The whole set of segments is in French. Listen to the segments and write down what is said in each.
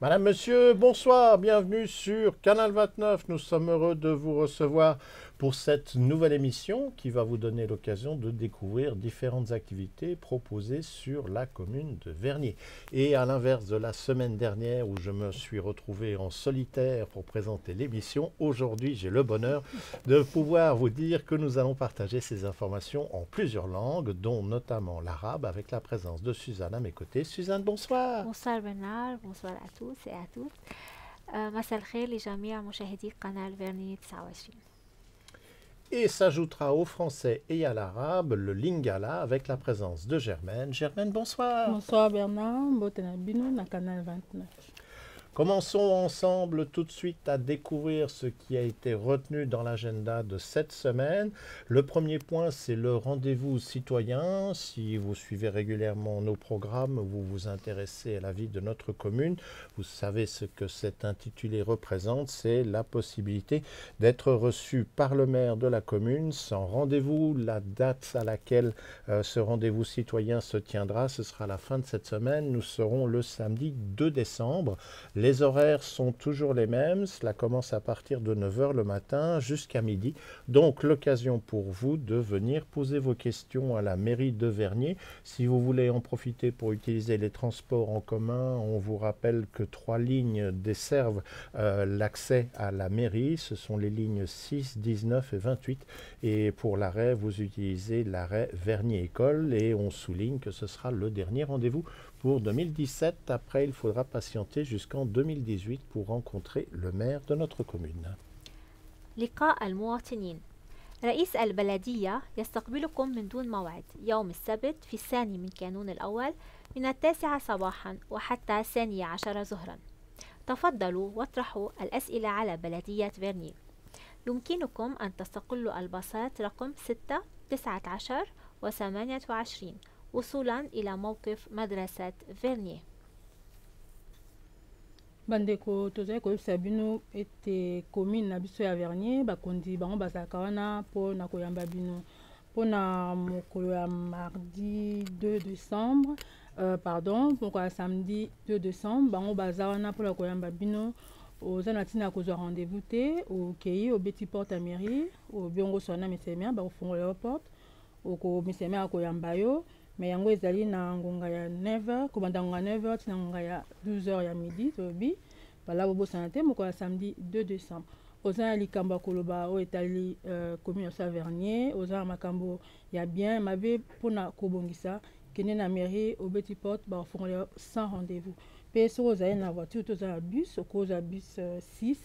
Madame, Monsieur, bonsoir, bienvenue sur Canal 29. Nous sommes heureux de vous recevoir pour cette nouvelle émission qui va vous donner l'occasion de découvrir différentes activités proposées sur la commune de Vernier. Et à l'inverse de la semaine dernière où je me suis retrouvé en solitaire pour présenter l'émission, aujourd'hui j'ai le bonheur de pouvoir vous dire que nous allons partager ces informations en plusieurs langues, dont notamment l'arabe, avec la présence de Suzanne à mes côtés. Suzanne, bonsoir. Bonsoir Bernard, bonsoir à tous et à toutes. مساء الخير لجميع مشاهدي قناة فيرني 29. Et s'ajoutera au français et à l'arabe le lingala avec la présence de Germaine. Germaine, bonsoir. Bonsoir Bernard, Mbotena Bino, na Canal 29. Commençons ensemble tout de suite à découvrir ce qui a été retenu dans l'agenda de cette semaine. Le premier point, c'est le rendez-vous citoyen. Si vous suivez régulièrement nos programmes, vous vous intéressez à la vie de notre commune, vous savez ce que cet intitulé représente, c'est la possibilité d'être reçu par le maire de la commune sans rendez-vous. La date à laquelle ce rendez-vous citoyen se tiendra, ce sera la fin de cette semaine. Nous serons le samedi 2 décembre. Les horaires sont toujours les mêmes, cela commence à partir de 9 h le matin jusqu'à midi. Donc l'occasion pour vous de venir poser vos questions à la mairie de Vernier. Si vous voulez en profiter pour utiliser les transports en commun, on vous rappelle que 3 lignes desservent l'accès à la mairie. Ce sont les lignes 6, 19 et 28. Et pour l'arrêt, vous utilisez l'arrêt Vernier-École et on souligne que ce sera le dernier rendez-vous pour 2017. Après, il faudra patienter jusqu'en 2018 pour rencontrer le maire de notre commune. لقاء المواطنين. رئيس البلدية يستقبلكم من دون موعد يوم السبت في الثاني من كانون الأول من 9 صباحا وحتى 12 ظهرا. تفضلوا واطرحوا الأسئلة على بلدية فيرني. يمكنكم أن تستقلوا الباصات رقم 6, 19 و 28 وصولا إلى موقف مدرسة فيرني. Bandeko tozali koyebisa bino ete commune na biso ya Vernier bakondi bango bazalaka wana mpo na koyamba bino mpona mokolo ya mardi 2 décembre mokolo ya samedi 2 décembre bango baza wana mpona koyamba bino. Oza na ntina kozwa rendez-vous te, okei obeti porte ya mairie obiongoso wana mesemea bakofungola yo porte mesemea akoyamba yo. Mais yango ezali na ngonga ya 9h, komanda ngonga 9h tina ngonga ya 12h ya midi tobi bala bobosana te mokolo ya samedi 2 décembre. Oza na likambo ya koloba oyo etali commune ya Vernier, oza na makambo ya bien mabe mpona kobongisa kende na mairie obeti porte bakofungola yo sans rendez-vous. Mpe soki ozali na voiture toza na bus okoza bus 6,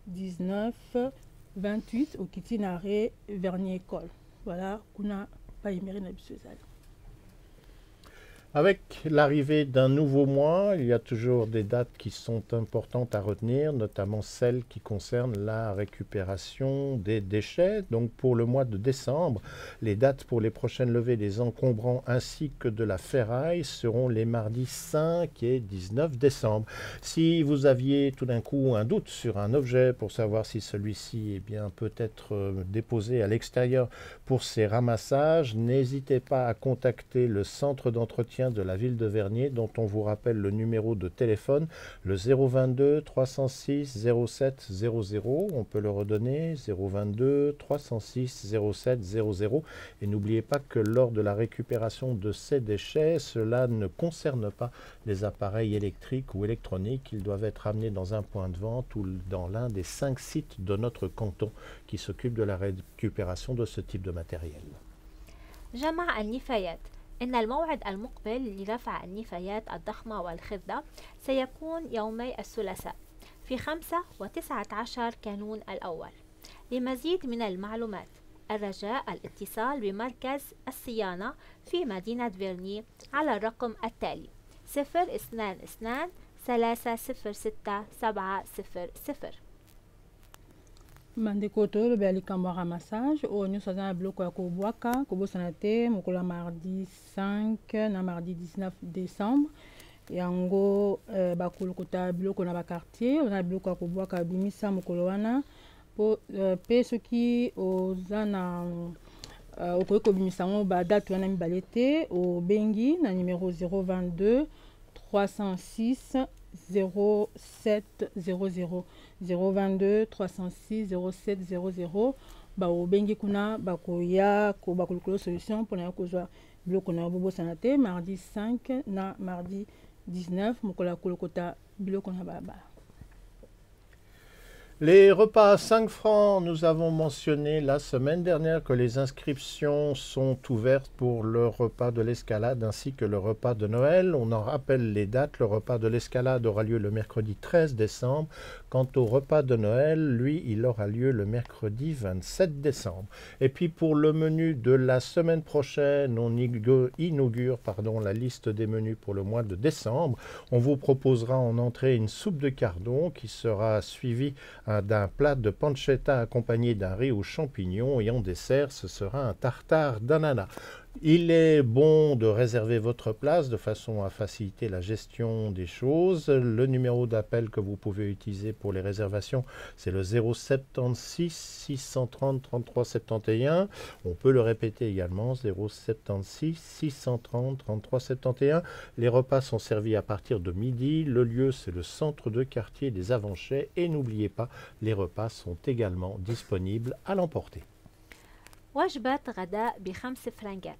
19, 28 okiti na arrêt Vernier École. Voilà kuna pa mairie na biso ezali. Avec l'arrivée d'un nouveau mois, il y a toujours des dates qui sont importantes à retenir, notamment celles qui concernent la récupération des déchets. Donc pour le mois de décembre, les dates pour les prochaines levées des encombrants ainsi que de la ferraille seront les mardis 5 et 19 décembre. Si vous aviez tout d'un coup un doute sur un objet pour savoir si celui-ci peut être déposé à l'extérieur pour ces ramassages, n'hésitez pas à contacter le centre d'entretien de la ville de Vernier, dont on vous rappelle le numéro de téléphone, le 022 306 07 00. On peut le redonner, 022 306 07 00. Et n'oubliez pas que lors de la récupération de ces déchets, cela ne concerne pas les appareils électriques ou électroniques. Ils doivent être amenés dans un point de vente ou dans l'un des 5 sites de notre canton qui s'occupent de la récupération de ce type de matériel. جمع النفايات. إن الموعد المقبل لرفع النفايات الضخمة والخردة سيكون يومي الثلاثاء في 5 و19 كانون الأول. لمزيد من المعلومات الرجاء الاتصال بمركز الصيانة في مدينة فيرني على الرقم التالي 022 306 700. Mandeko tolobi ya likambo ya ramassage oyo nyonso aza na biloko ya kobwaka kobosana te mokolo ya mardi 5 na mardi 19 décembre yango bakolokota biloko na bakartier oza na biloko ya kobwaka bimisa mokolo wana mpe soki oza na okoki kobimisa yango badate wana mibale te obengi na numero 022 306 0700 022 306 0700 baobengi kuna bakoya bakolokolo solution mpona ya kozwa biloko na yo bobosana te mardi 5 na mardi 19 mokolo ya kolokota biloko na balabala. Les repas à 5 francs, nous avons mentionné la semaine dernière que les inscriptions sont ouvertes pour le repas de l'escalade ainsi que le repas de Noël. On en rappelle les dates. Le repas de l'escalade aura lieu le mercredi 13 décembre. Quant au repas de Noël, lui, il aura lieu le mercredi 27 décembre. Et puis pour le menu de la semaine prochaine, on inaugure la liste des menus pour le mois de décembre. On vous proposera en entrée une soupe de cardon qui sera suivie d'un plat de pancetta accompagné d'un riz aux champignons et en dessert, ce sera un tartare d'ananas. Il est bon de réserver votre place de façon à faciliter la gestion des choses. Le numéro d'appel que vous pouvez utiliser pour les réservations, c'est le 076 630 33 71. On peut le répéter également, 076 630 33 71. Les repas sont servis à partir de midi. Le lieu, c'est le centre de quartier des Avanchais. Et n'oubliez pas, les repas sont également disponibles à l'emporter. وجبة غداء ب5 فرنكات.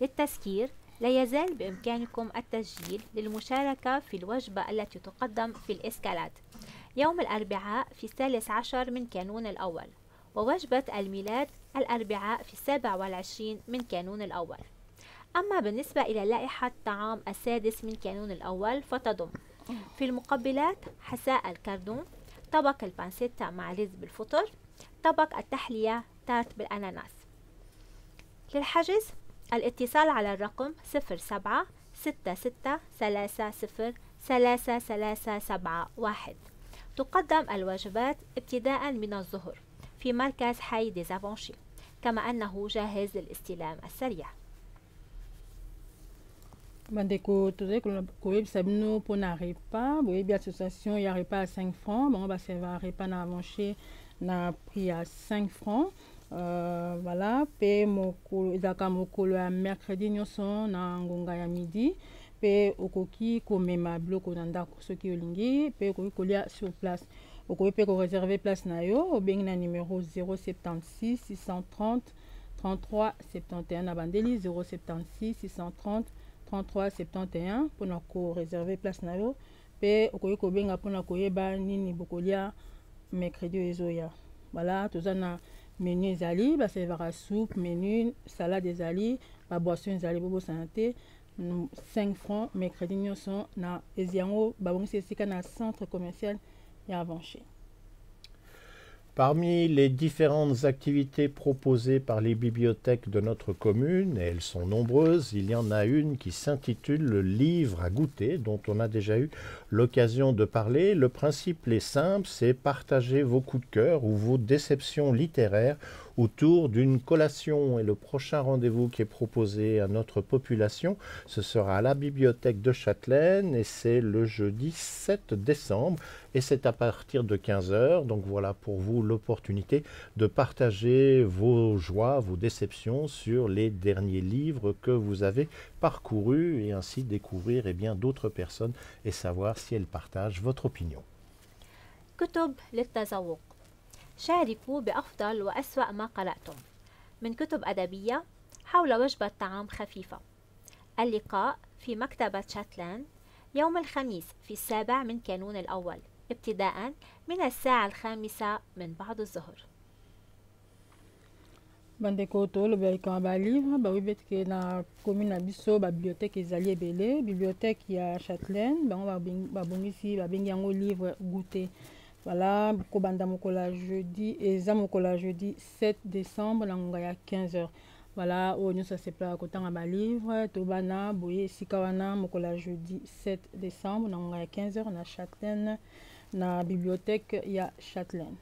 للتذكير لا يزال بإمكانكم التسجيل للمشاركة في الوجبة التي تقدم في الإسكالات يوم الأربعاء في 13 من كانون الأول، ووجبة الميلاد الأربعاء في 27 من كانون الأول. أما بالنسبة إلى لائحة طعام 6 من كانون الأول فتضم في المقبلات حساء الكردون، طبق البانسيتا مع رز بالفطر، طبق التحلية تارت بالأناناس. للحجز الاتصال على الرقم 07 66 30 3371. تقدم الوجبات ابتداء من الظهر في مركز حي دي زافونشي، كما أنه جاهز للاستلام السريع. Bandeko tozali koyebisa bino mpona repas boyebi association ya repas à 5 francs bango baserva repas na avanché na prix ya 5 francs. Voilà, pe mokolo ezalaka mokolo ya mercredi nyonso na ngonga ya midi pe okoki komema biloko na ndako soki olingi pe okoki kolia sur place. Okoki pe koreserve place na yo obengi na numéro 076 630 33 71 na bandeli 076 630 33 71 mpona koreserve place na yo pe okoki kobenga mpona koyeba nini bokolia mercredi oyo ezoya. Voilà, toza na menu ezali baservaka soupe, menu salade ezali baboisson ezali bobosana te 5 francs mercredi nyonso na ezi yango babongisi esika na centre commercial ya Avanché. Parmi les différentes activités proposées par les bibliothèques de notre commune, et elles sont nombreuses, il y en a une qui s'intitule le livre à goûter, dont on a déjà eu l'occasion de parler. Le principe est simple, c'est partager vos coups de cœur ou vos déceptions littéraires autour d'une collation. Et le prochain rendez-vous qui est proposé à notre population, ce sera à la bibliothèque de Châtelaine et c'est le jeudi 7 décembre et c'est à partir de 15 h. Donc voilà pour vous l'opportunité de partager vos joies, vos déceptions sur les derniers livres que vous avez parcourus et ainsi découvrir d'autres personnes et savoir si elles partagent votre opinion. كتب للتذوق. شاركوا بأفضل وأسوأ ما قرأتم من كتب أدبية حول وجبة طعام خفيفة. اللقاء في مكتبة شاتلاند يوم الخميس في 7 من كانون الأول ابتداء من الساعة 5 من بعد الظهر. bandeko tolobelaka balivre bayebi ete na commune na biso babibliothèque ezali ebele. Bibliothèque ya Châtelaine bango babongisi babengi yango livre goûter. Voilà, kobanda mokola jeudi eza mokola jeudi 7 décembre na ngonga ya 15 h. Voilà, oyo nyonso asepelaka kotanga balivre tobana boye esika wana mokola jeudi 7 décembre na ngonga ya 15 h na Châtelaine na bibliothèque ya Châtelaine.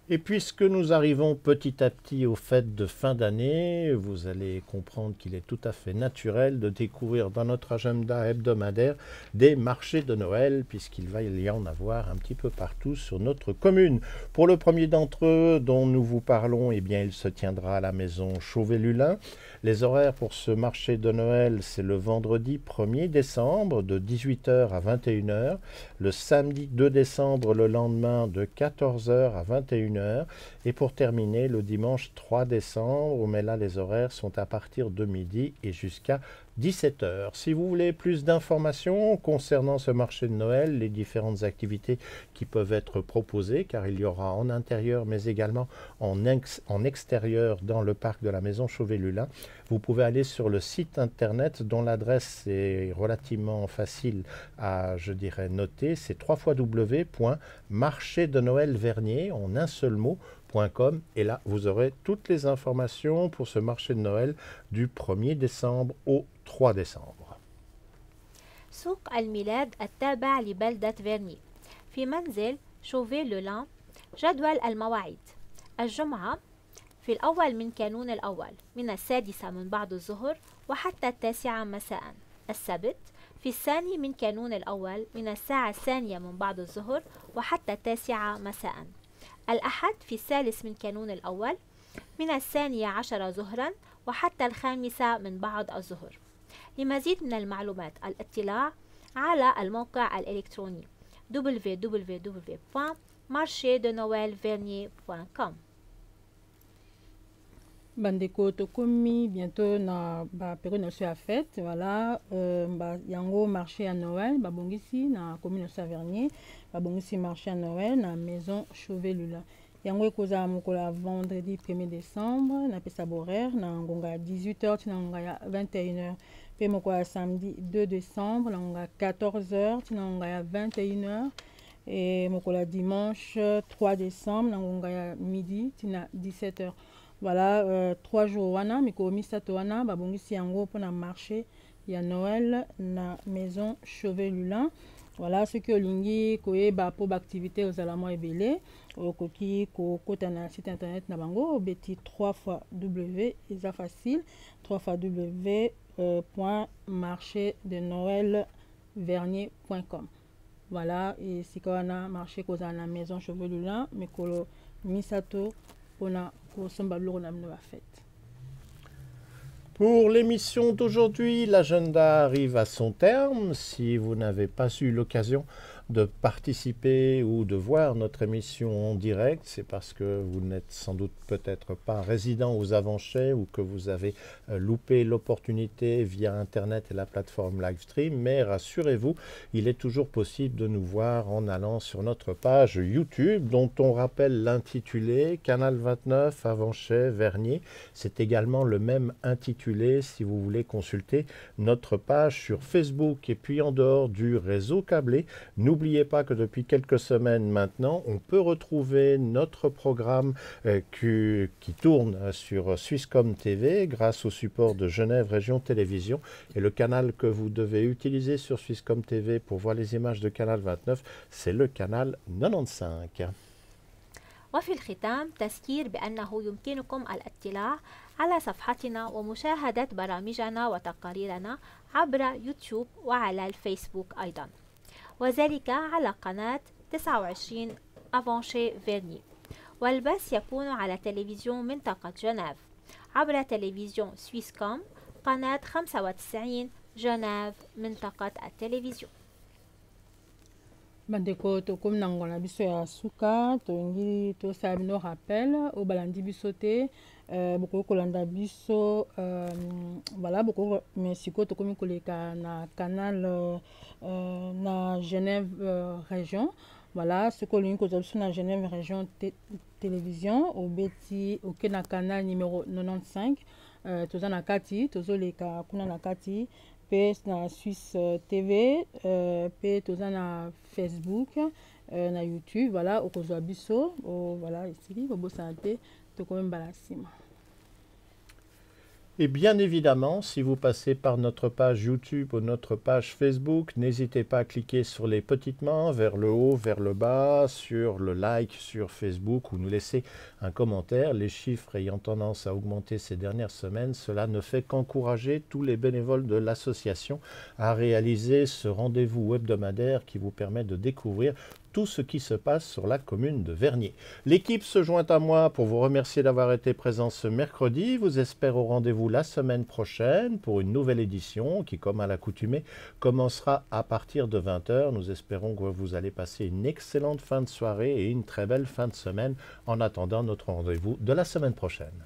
Et puisque nous arrivons petit à petit aux fêtes de fin d'année, vous allez comprendre qu'il est tout à fait naturel de découvrir dans notre agenda hebdomadaire des marchés de Noël, puisqu'il va y en avoir un petit peu partout sur notre commune. Pour le premier d'entre eux dont nous vous parlons, il se tiendra à la maison Chauvet-Lulin. Les horaires pour ce marché de Noël, c'est le vendredi 1er décembre de 18 h à 21 h, le samedi 2 décembre le lendemain de 14 h à 21 h, et pour terminer le dimanche 3 décembre, mais là les horaires sont à partir de midi et jusqu'à 17 h. Si vous voulez plus d'informations concernant ce marché de Noël, les différentes activités qui peuvent être proposées, car il y aura en intérieur mais également en extérieur dans le parc de la maison Chauvet-Lulin, vous pouvez aller sur le site internet dont l'adresse est relativement facile à, noter, c'est www.marchédenoëlvernier en un seul mot.com et là vous aurez toutes les informations pour ce marché de Noël du 1er décembre au 3 décembre. سوق الميلاد التابع لبلدة فيرني في منزل شوفي-لولان. جدول المواعيد: الجمعة في الأول من كانون الأول من 6 من بعد الظهر وحتى 9 مساء. السبت في الثاني من كانون الأول من الساعة 2 من بعد الظهر وحتى 9 مساء. الأحد في الثالث من كانون الأول من 12 ظهرا وحتى 5 من بعد الظهر. لمزيد من المعلومات الاطلاع على الموقع الإلكتروني www.marchédenoelvernier.com. bandeko tokomi bientôt na période ya fête. Voilà, yango marché à Noël babongisi na commune ya Vernier, babongisi marché à Noël na maison Chauvet-Lulin. Yango ekozala mokola vendredi 1er décembre na pesa horaire na ngonga ya 18 h tina ngonga ya 21 h. Pe mokola samedi 2 décembre na ngonga 14 h tina ngonga ya 21 h. Et mokola dimanche 3 décembre na ngonga ya midi tina 17 h. Voilà, 3 jours wana mikolo misato wana babongisi yango mpona marché ya Noël na maison Chauvet-Lulin. Voilà, ce que olingi koyeba po baactivité ozala mwa ebele okoki kokota na site internet na bango obeti 3w eza facile 3w.marchédenoelvernier.com. Voilà, et sika wana marché kozala na maison Chauvet-Lulin mikolo misato mpona kosomba biloko na bino bafete. Pour l'émission d'aujourd'hui, l'agenda arrive à son terme. Si vous n'avez pas eu l'occasion de participer ou de voir notre émission en direct, c'est parce que vous n'êtes sans doute peut-être pas résident aux Avanchais ou que vous avez loupé l'opportunité via Internet et la plateforme Livestream. Mais rassurez-vous, il est toujours possible de nous voir en allant sur notre page YouTube, dont on rappelle l'intitulé Canal 29 Avanchais Vernier. C'est également le même intitulé si vous voulez consulter notre page sur Facebook. Et puis en dehors du réseau câblé, n'oubliez n'oubliez pas que depuis quelques semaines maintenant, on peut retrouver notre programme qui tourne sur Swisscom TV grâce au support de Genève Région Télévision. Et le canal que vous devez utiliser sur Swisscom TV pour voir les images de Canal 29, c'est le canal 95. وفي الختام تذكير بأنه يمكنكم الاطلاع على صفحتنا ومشاهدة برامجنا وتقاريرنا عبر يوتيوب وعلى الفيسبوك أيضا، وذلك على قناة 29 أفانشي فيرني، والبث يكون على تلفزيون منطقة جنيف عبر تلفزيون سويسكوم قناة 95 جنيف منطقة التلفزيون. bandeko tokomi na ngonga na biso ya suka tolingi tosala bino rappel oyo balandi biso te bokoki kolanda biso voilà bokoki mais sikoyo tokomi koleka na canal na Genève région voilà sikoyo olingi kozwa biso na Genève région télévision obeti oke na canal numéro 95 toza na kati tozoleka kuna na kati pe na Suisse TV pe toza na Facebook na YouTube voilà okozwa biso voilà esili bobosana te tokomi mbala nsima. Et bien évidemment, si vous passez par notre page YouTube ou notre page Facebook, n'hésitez pas à cliquer sur les petites mains vers le haut, vers le bas, sur le like sur Facebook ou nous laisser un commentaire. Les chiffres ayant tendance à augmenter ces dernières semaines, cela ne fait qu'encourager tous les bénévoles de l'association à réaliser ce rendez-vous hebdomadaire qui vous permet de découvrir tout ce qui se passe sur la commune de Vernier. L'équipe se joint à moi pour vous remercier d'avoir été présent ce mercredi. Vous espère au rendez-vous la semaine prochaine pour une nouvelle édition qui, comme à l'accoutumée, commencera à partir de 20h. Nous espérons que vous allez passer une excellente fin de soirée et une très belle fin de semaine en attendant notre rendez-vous de la semaine prochaine.